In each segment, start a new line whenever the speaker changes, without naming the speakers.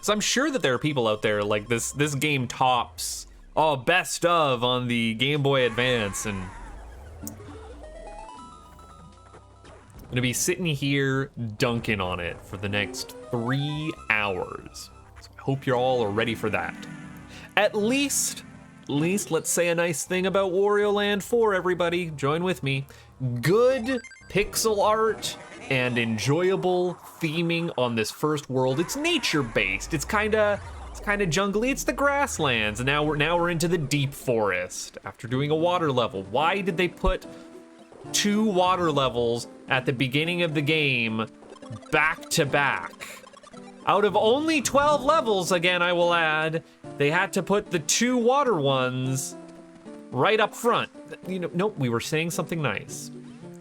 So I'm sure that there are people out there like this game tops best of on the Game Boy Advance, and I'm gonna be sitting here dunking on it for the next 3 hours. So I hope you're all are ready for that. At least let's say a nice thing about Wario Land 4, everybody. Join with me. Good pixel art and enjoyable theming on this first world. It's nature-based. It's kind of jungly. It's the grasslands, and now we're into the deep forest after doing a water level. Why did they put 2 water levels at the beginning of the game back to back? Out of only 12 levels, again, I will add, they had to put the 2 water ones right up front. You know, nope, we were saying something nice.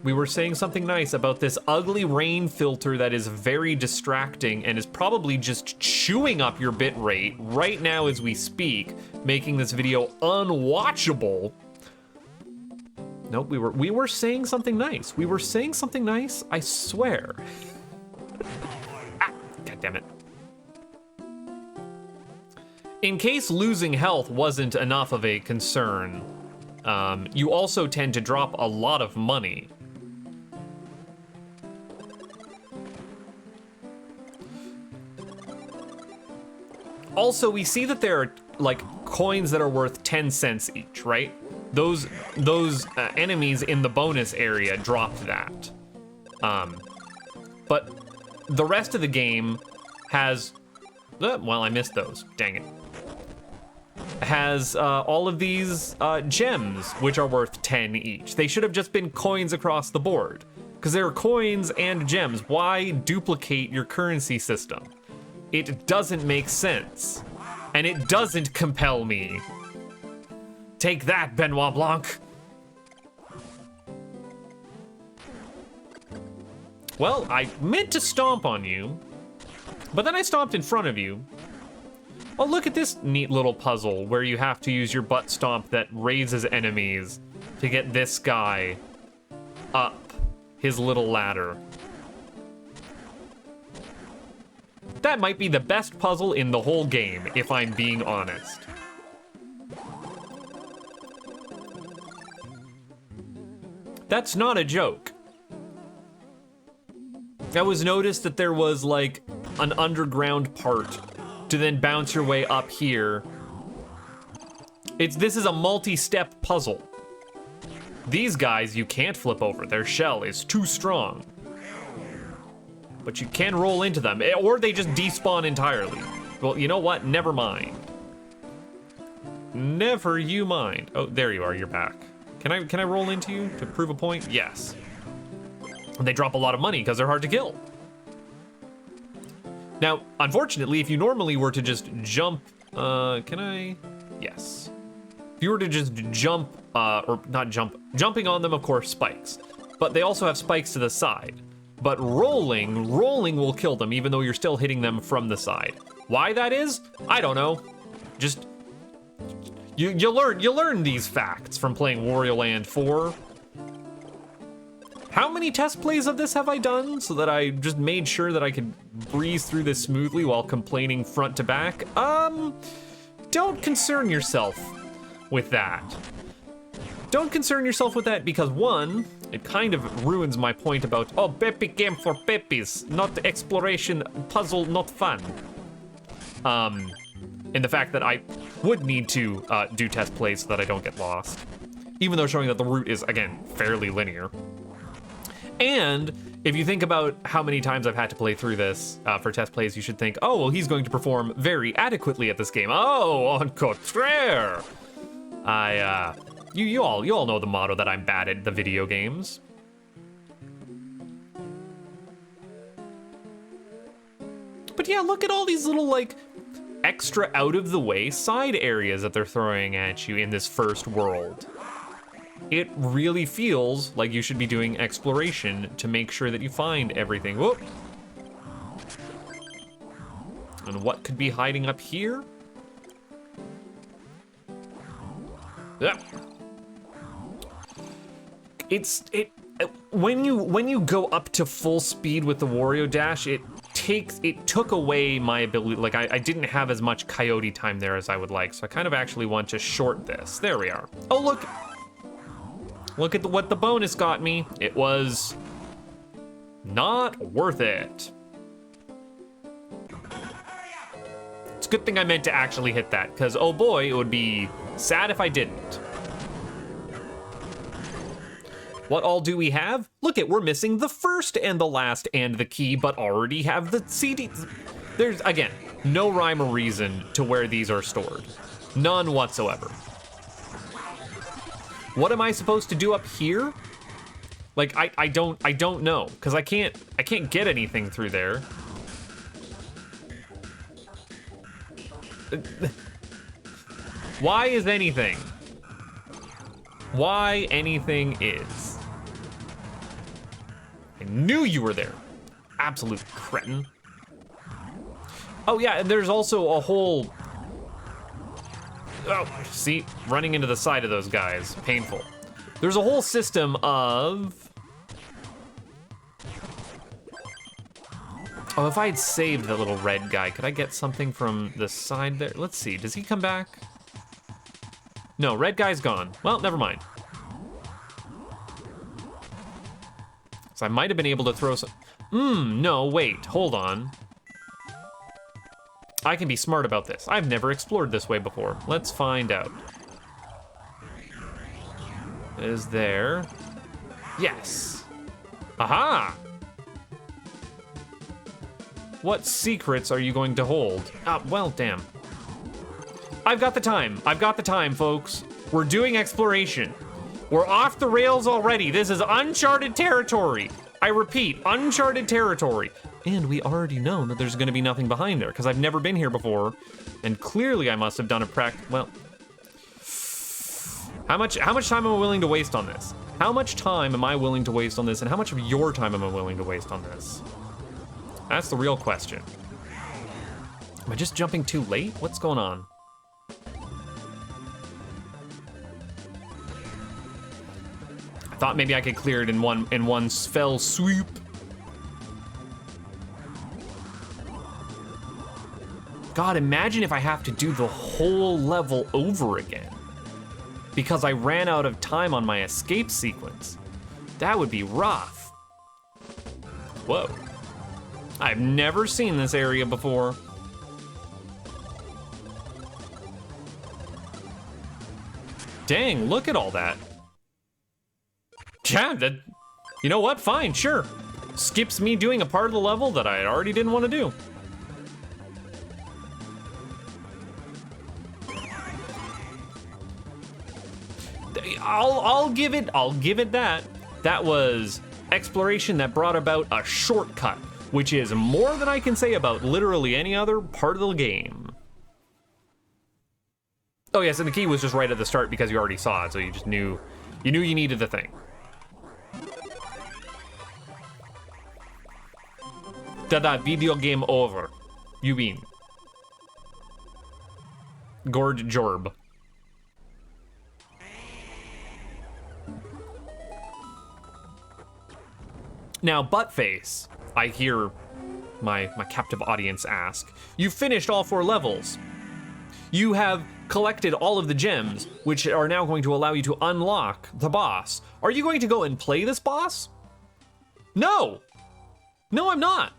We were saying something nice about this ugly rain filter that is very distracting and is probably just chewing up your bit rate right now as we speak, making this video unwatchable. Nope, we were saying something nice. We were saying something nice, I swear. God damn it. In case losing health wasn't enough of a concern, you also tend to drop a lot of money. Also, we see that there are like coins that are worth 10 cents each, right? Those enemies in the bonus area dropped that. But the rest of the game has, well, I missed those, dang it. Has all of these gems, which are worth 10 each. They should have just been coins across the board, because there are coins and gems. Why duplicate your currency system? It doesn't make sense, and it doesn't compel me. Take that, Benoit Blanc. Well, I meant to stomp on you, but then I stomped in front of you. Oh, look at this neat little puzzle where you have to use your butt stomp that raises enemies to get this guy up his little ladder. That might be the best puzzle in the whole game, if I'm being honest. That's not a joke. I was noticed that there was like an underground part to then bounce your way up here. This is a multi-step puzzle. These guys you can't flip over. Their shell is too strong. But you can roll into them, or they just despawn entirely. Well, you know what? Never mind. Never you mind. Oh, there you are. You're back. Can I roll into you to prove a point? Yes. And they drop a lot of money because they're hard to kill. Now, unfortunately, if you normally were to just jump, can I? Yes. If you were to just jump, or not jump, jumping on them, of course, spikes. But they also have spikes to the side. But rolling will kill them, even though you're still hitting them from the side. Why that is? I don't know. Just, you learn these facts from playing Wario Land 4. How many test plays of this have I done so that I just made sure that I could breeze through this smoothly while complaining front to back? Don't concern yourself with that. Don't concern yourself with that because one, it kind of ruins my point about, oh, Peppy game for Peppies, not exploration, puzzle, not fun. In the fact that I would need to do test plays so that I don't get lost. Even though showing that the route is, again, fairly linear. And if you think about how many times I've had to play through this for test plays, you should think, oh, well, he's going to perform very adequately at this game. Oh, en contraire. You all know the motto that I'm bad at the video games. But yeah, look at all these little, like, extra out-of-the-way side areas that they're throwing at you in this first world. It really feels like you should be doing exploration to make sure that you find everything. Whoop. And what could be hiding up here? Yeah. when you go up to full speed with the Wario Dash, it took away my ability. Like I didn't have as much coyote time there as I would like, so I kind of actually want to short this. There we are. Oh, look at what the bonus got me. It was not worth it. It's a good thing I meant to actually hit that, because oh boy, it would be sad if I didn't. What all do we have? Look it, we're missing the first and the last and the key, but already have the CD. There's, again, no rhyme or reason to where these are stored. None whatsoever. What am I supposed to do up here? Like, I don't know, because I can't get anything through there. Why is anything? Why anything is? I knew you were there. Absolute cretin. Oh yeah, and there's also a whole... Oh, see? Running into the side of those guys. Painful. There's a whole system of... Oh, if I had saved the little red guy, could I get something from the side there? Let's see, does he come back? No, red guy's gone. Well, never mind. So I might have been able to throw some... no, wait, hold on. I can be smart about this. I've never explored this way before. Let's find out. Is there... Yes. Aha! What secrets are you going to hold? Well, damn. I've got the time. I've got the time, folks. We're doing exploration. We're off the rails already. This is uncharted territory. I repeat, uncharted territory. And we already know that there's gonna be nothing behind there because I've never been here before. And clearly I must have done a well, how much time am I willing to waste on this? How much time am I willing to waste on this? And how much of your time am I willing to waste on this? That's the real question. Am I just jumping too late? What's going on? I thought maybe I could clear it in one fell swoop. God, imagine if I have to do the whole level over again because I ran out of time on my escape sequence. That would be rough. Whoa. I've never seen this area before. Dang, look at all that. Yeah, you know what? Fine, sure. Skips me doing a part of the level that I already didn't want to do. I'll give it that. That was exploration that brought about a shortcut, which is more than I can say about literally any other part of the game. Oh yes, and the key was just right at the start because you already saw it, so you just knew you needed the thing. Tada, video game over. You win. Gord Jorb. Now, Buttface, I hear my captive audience ask, you've finished all 4 levels. You have collected all of the gems, which are now going to allow you to unlock the boss. Are you going to go and play this boss? No! No, I'm not.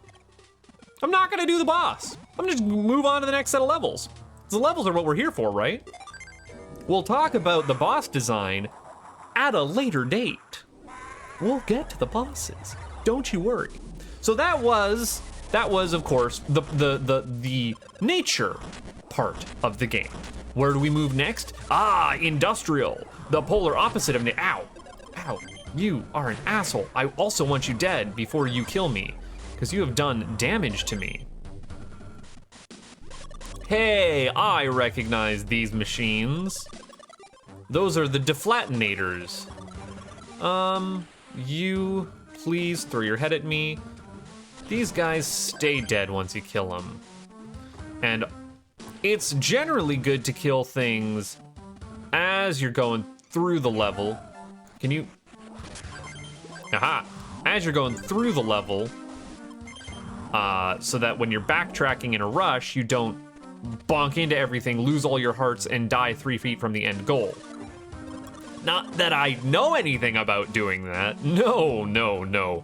I'm not gonna do the boss. I'm just gonna move on to the next set of levels. The levels are what we're here for, right? We'll talk about the boss design at a later date. We'll get to the bosses. Don't you worry. So that was of course the nature part of the game. Where do we move next? Industrial, the polar opposite of ow, you are an asshole. I also want you dead before you kill me, because you have done damage to me. Hey, I recognize these machines. Those are the deflatinators. You please throw your head at me. These guys stay dead once you kill them. And it's generally good to kill things as you're going through the level. Can you? Aha! As you're going through the level, so that when you're backtracking in a rush, you don't bonk into everything, lose all your hearts, and die 3 feet from the end goal. Not that I know anything about doing that. No, no, no.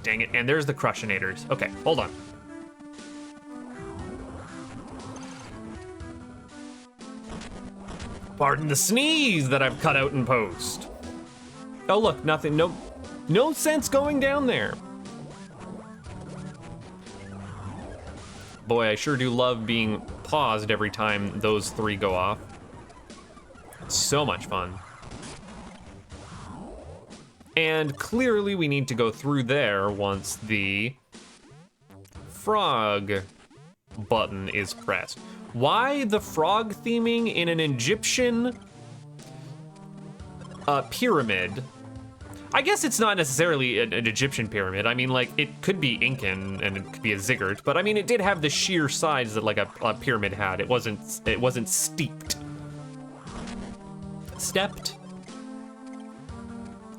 Dang it, and there's the Crushionators. Okay, hold on. Pardon the sneeze that I've cut out in post. Oh look, nothing, no sense going down there. Boy, I sure do love being paused every time those 3 go off. It's so much fun. And clearly we need to go through there once the frog button is pressed. Why the frog theming in an Egyptian pyramid? I guess it's not necessarily an Egyptian pyramid. I mean, like, it could be Incan and it could be a ziggurat, but I mean, it did have the sheer sides that like a pyramid had. It wasn't steeped. Stepped?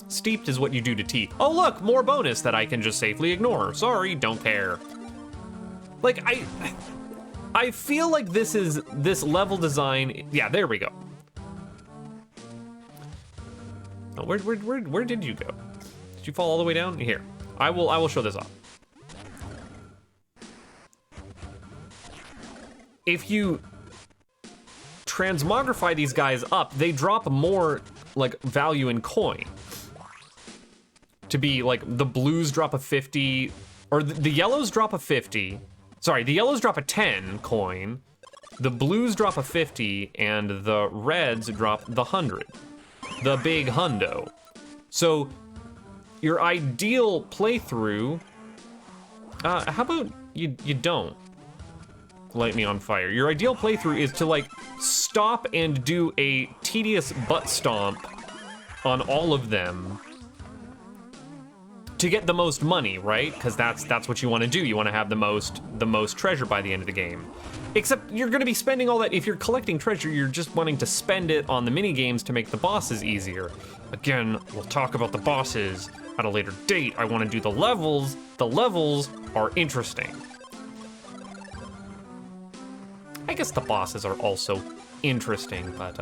Steeped is what you do to tea. Oh look, more bonus that I can just safely ignore. Sorry, don't care. Like, I feel like this level design, yeah, there we go. Oh, where did you go? Did you fall all the way down? Here, I will show this off. If you transmogrify these guys up, they drop more like value in coin. To be like, the blues drop a 50, or the yellows drop a 50. Sorry, the yellows drop a 10 coin, the blues drop a 50, and the reds drop the 100. The big hundo. So your ideal playthrough, how about you don't light me on fire? Your ideal playthrough is to like stop and do a tedious butt stomp on all of them to get the most money, right? Because that's what you want to do. You want to have the most treasure by the end of the game. Except you're going to be spending all that. If you're collecting treasure, you're just wanting to spend it on the mini games to make the bosses easier. Again, we'll talk about the bosses at a later date. I want to do the levels. The levels are interesting. I guess the bosses are also interesting, but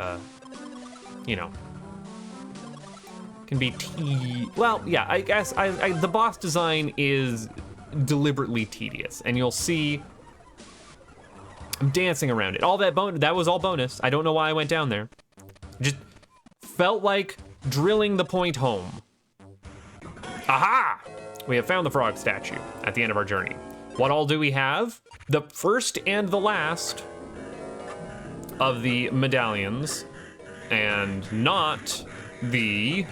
you know, can be well, yeah, I guess the boss design is deliberately tedious, and you'll see I'm dancing around it. All that that was all bonus. I don't know why I went down there. Just felt like drilling the point home. Aha! We have found the frog statue at the end of our journey. What all do we have? The first and the last of the medallions, and not the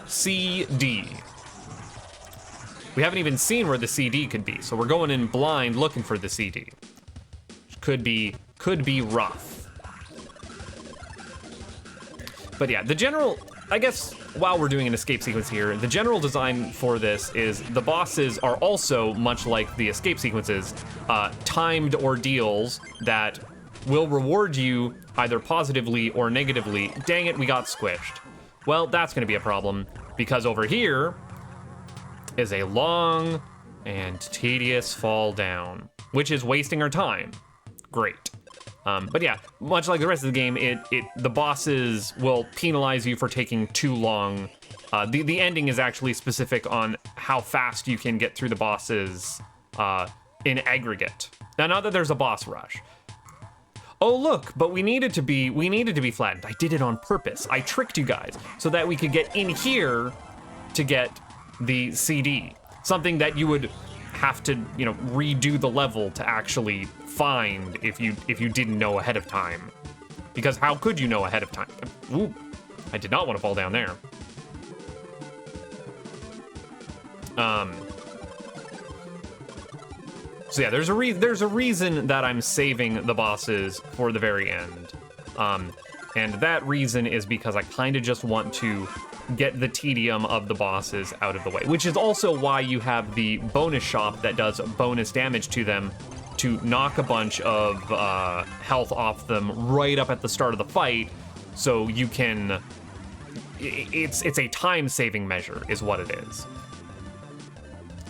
CD. We haven't even seen where the CD could be, so we're going in blind looking for the CD. Could be rough. But yeah, the general, I guess while we're doing an escape sequence here, the general design for this is the bosses are also, much like the escape sequences, timed ordeals that will reward you either positively or negatively. Dang it, we got squished. Well, that's gonna be a problem, because over here is a long and tedious fall down, which is wasting our time. Great. But yeah, much like the rest of the game, the bosses will penalize you for taking too long. The ending is actually specific on how fast you can get through the bosses in aggregate. Now, not that there's a boss rush. Oh look, but we needed to be flattened. I did it on purpose. I tricked you guys so that we could get in here to get the CD. Something that you would have to, you know, redo the level to actually find if you didn't know ahead of time. Because how could you know ahead of time? Ooh, I did not want to fall down there. So yeah, there's a reason that I'm saving the bosses for the very end. And that reason is because I kind of just want to get the tedium of the bosses out of the way, which is also why you have the bonus shop that does bonus damage to them to knock a bunch of health off them right up at the start of the fight, so you can it's a time-saving measure, is what it is.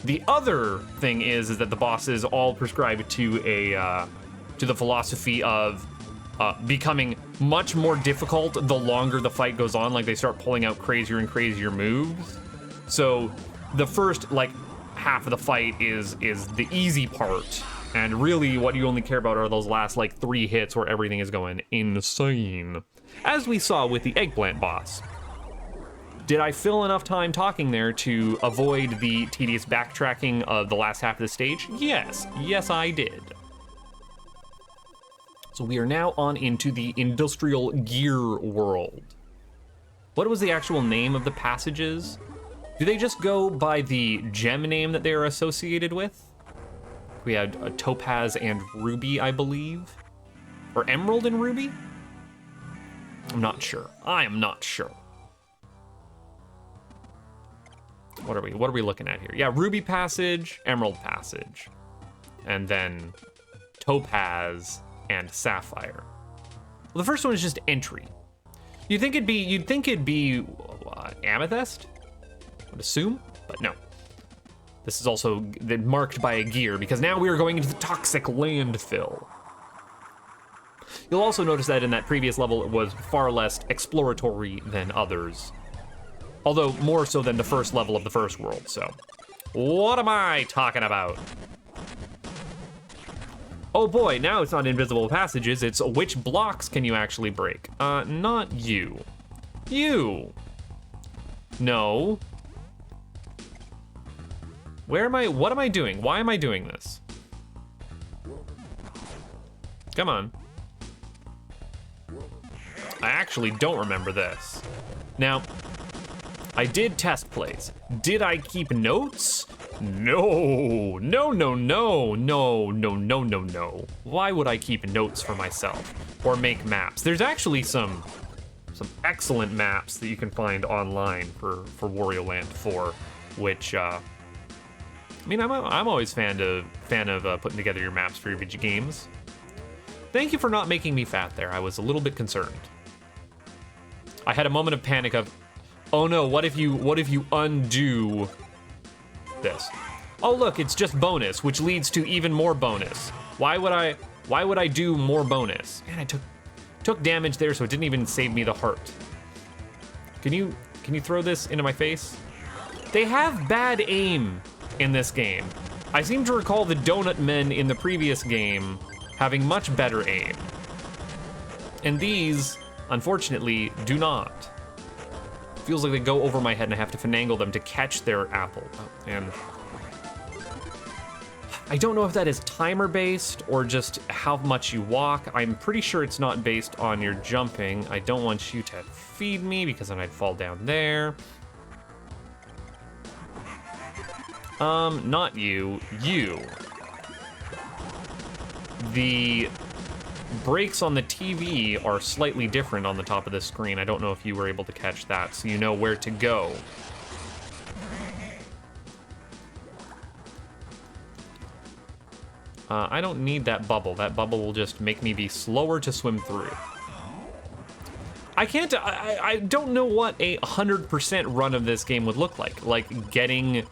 The other thing is that the bosses all prescribe to the philosophy of becoming much more difficult the longer the fight goes on. Like, they start pulling out crazier and crazier moves. So the first, like, half of the fight is the easy part, and really what you only care about are those last, like, 3 hits where everything is going insane. As we saw with the eggplant boss. Did I fill enough time talking there to avoid the tedious backtracking of the last half of the stage? Yes. Yes, I did. So we are now on into the industrial gear world. What was the actual name of the passages? Do they just go by the gem name that they are associated with? We had a topaz and ruby, I believe. Or emerald and ruby? I'm not sure. I am not sure. What are we looking at here? Yeah, ruby passage, emerald passage, and then topaz and sapphire. Well, the first one is just entry. You'd think it'd be amethyst, I would assume, but no. This is also marked by a gear because now we are going into the toxic landfill. You'll also notice that in that previous level it was far less exploratory than others. Although more so than the first level of the first world, so. What am I talking about? Oh boy, now it's not invisible passages, it's which blocks can you actually break? Not you. You! No. What am I doing? Why am I doing this? Come on. I actually don't remember this. Now, I did test plays. Did I keep notes? No. No, no, no, no, no, no, no, no. Why would I keep notes for myself or make maps? There's actually some excellent maps that you can find online for Wario Land 4, which I mean, I'm always fan of putting together your maps for your video games. Thank you for not making me fat there. I was a little bit concerned. I had a moment of panic of, oh no, what if you undo this? Oh look, it's just bonus, which leads to even more bonus. Why would I do more bonus? Man, I took damage there, so it didn't even save me the heart. Can you throw this into my face? They have bad aim in this game. I seem to recall the donut men in the previous game having much better aim. And these, unfortunately, do not. Feels like they go over my head and I have to finagle them to catch their apple. Oh, and I don't know if that is timer based or just how much you walk. I'm pretty sure it's not based on your jumping. I don't want you to feed me because then I'd fall down there. Not you. You. The brakes on the TV are slightly different on the top of the screen. I don't know if you were able to catch that, so you know where to go. I don't need that bubble. That bubble will just make me be slower to swim through. I don't know what a 100% run of this game would look like. Like getting,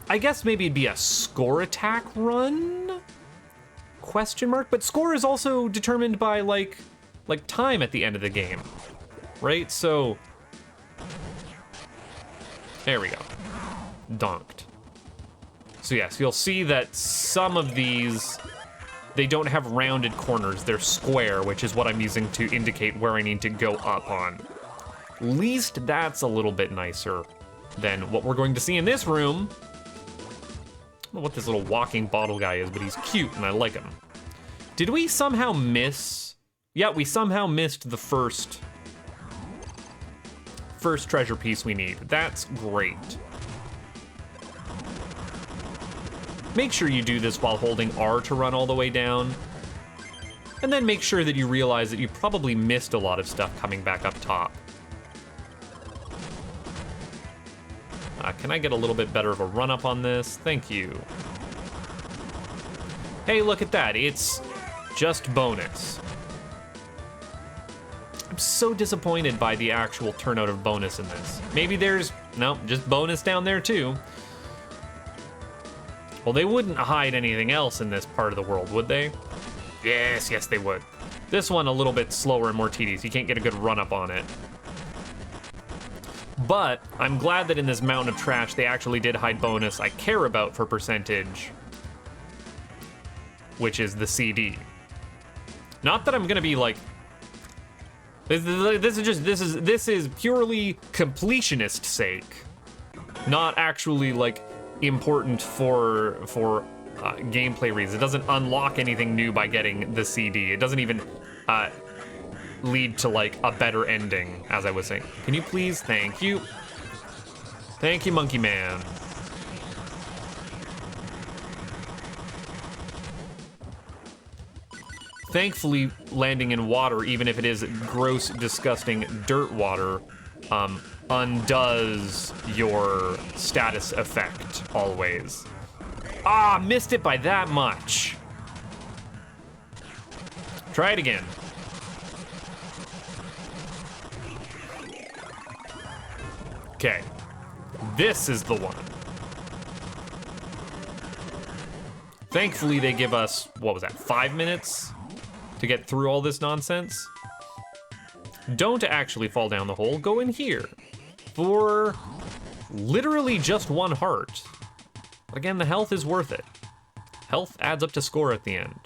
I guess maybe it'd be a score attack run? Question mark? But score is also determined by like time at the end of the game, right? So, there we go. Donked. So yes, you'll see that some of these, they don't have rounded corners, they're square, which is what I'm using to indicate where I need to go up on. At least that's a little bit nicer than what we're going to see in this room. I don't know what this little walking bottle guy is, but he's cute and I like him. Did we somehow miss? Yeah, we somehow missed the first treasure piece we need. That's great. Make sure you do this while holding R to run all the way down. And then make sure that you realize that you probably missed a lot of stuff coming back up top. Can I get a little bit better of a run up on this? Thank you. Hey, look at that. It's just bonus. I'm I'm so disappointed by the actual turnout of bonus in this. Maybe there's, no, just bonus down there too. Well, they wouldn't hide anything else in this part of the world, would they? Yes, yes they would. This one a little bit slower and more tedious. You can't get a good run up on it. But I'm glad that in this mountain of trash, they actually did hide bonus I care about for percentage, which is the CD. Not that I'm gonna be like, this is purely completionist sake, not actually like important for gameplay reasons. It doesn't unlock anything new by getting the CD. It doesn't even lead to like a better ending, as I was saying. Can you please? Thank you. Thank you, Monkey Man. Thankfully, landing in water, even if it is gross, disgusting dirt water, undoes your status effect always. Ah, missed it by that much. Try it again. Okay, this is the one. Thankfully, they give us, what was that, 5 minutes to get through all this nonsense? Don't actually fall down the hole, go in here for literally just 1 heart. But again, the health is worth it. Health adds up to score at the end.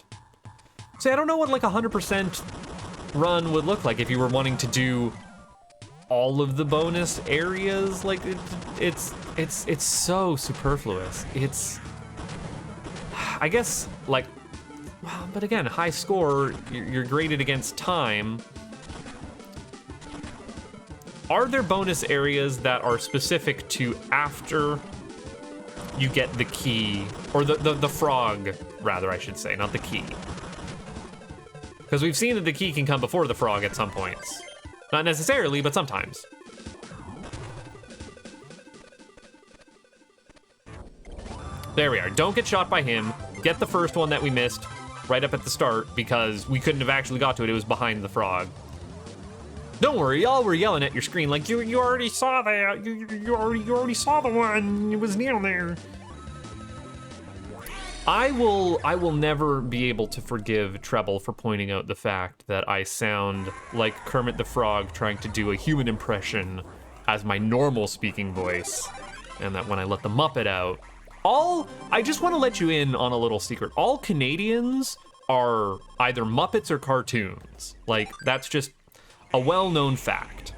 See, I don't know what like 100% run would look like if you were wanting to do all of the bonus areas. Like it's so superfluous. It's, I guess, like, well, but again, high score, you're graded against time. Are there bonus areas that are specific to after you get the key, or the frog, rather, I should say, not the key? Because we've seen that the key can come before the frog at some points. Not necessarily, but sometimes. There we are. Don't get shot by him. Get the first one that we missed right up at the start, because we couldn't have actually got to it. It was behind the frog. Don't worry, y'all were yelling at your screen like, you already saw that. You already saw the one. It was down there. I will never be able to forgive Treble for pointing out the fact that I sound like Kermit the Frog trying to do a human impression as my normal speaking voice, and that when I let the Muppet out, I just want to let you in on a little secret. All Canadians are either Muppets or cartoons. Like, that's just a well-known fact.